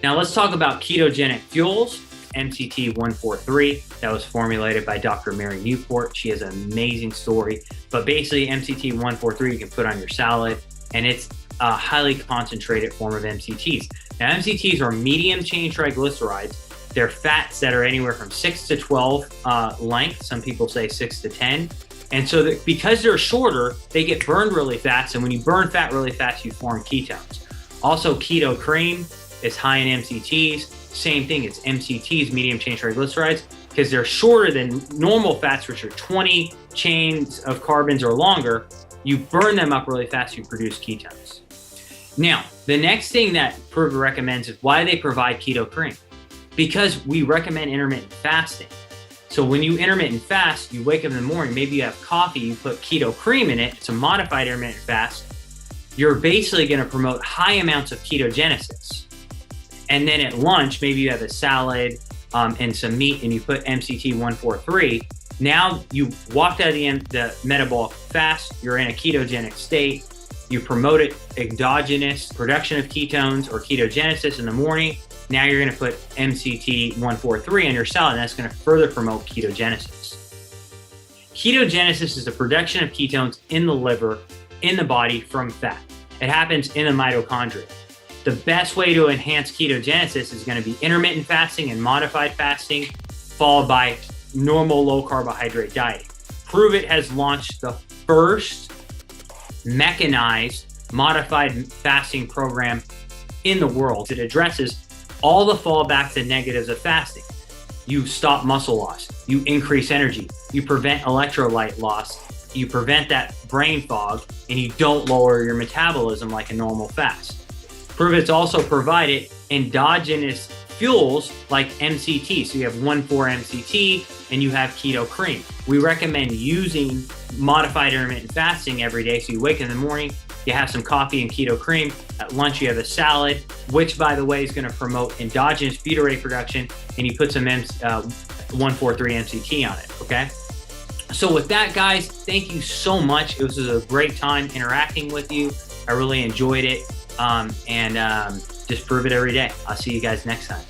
Now let's talk about ketogenic fuels, MCT 143, that was formulated by Dr. Mary Newport. She has an amazing story, but basically MCT 143 you can put on your salad, and it's a highly concentrated form of MCTs. Now MCTs are medium chain triglycerides. They're fats that are anywhere from 6 to 12 length. Some people say 6 to 10. And so because they're shorter, they get burned really fast. And when you burn fat really fast, you form ketones. Also, keto cream is high in MCTs. Same thing, it's MCTs, medium chain triglycerides, because they're shorter than normal fats, which are 20 chains of carbons or longer. You burn them up really fast, you produce ketones. Now, the next thing that Pruvit recommends is why they provide keto cream. Because we recommend intermittent fasting. So when you intermittent fast, you wake up in the morning, maybe you have coffee, you put keto cream in it, it's a modified intermittent fast, you're basically gonna promote high amounts of ketogenesis. And then at lunch, maybe you have a salad and some meat and you put MCT 143. Now you walked out of the metabolic fast, you're in a ketogenic state, you promoted endogenous production of ketones or ketogenesis in the morning. Now you're gonna put MCT 143 on your salad, and that's gonna further promote ketogenesis. Ketogenesis is the production of ketones in the liver, in the body from fat. It happens in the mitochondria. The best way to enhance ketogenesis is gonna be intermittent fasting and modified fasting, followed by normal low carbohydrate dieting. Pruvit has launched the first mechanized modified fasting program in the world. It addresses all the fallbacks and negatives of fasting. You stop muscle loss, you increase energy, you prevent electrolyte loss, you prevent that brain fog, and you don't lower your metabolism like a normal fast. Pruvit's also provided endogenous fuels like MCT. So you have 1,4-MCT and you have keto cream. We recommend using modified intermittent fasting every day. So you wake in the morning, you have some coffee and keto cream. At lunch, you have a salad, which by the way is going to promote endogenous butyrate production, and you put some 1,4,3-MCT on it, okay? So with that, guys, thank you so much. It was a great time interacting with you. I really enjoyed it. Just prove it every day. I'll see you guys next time.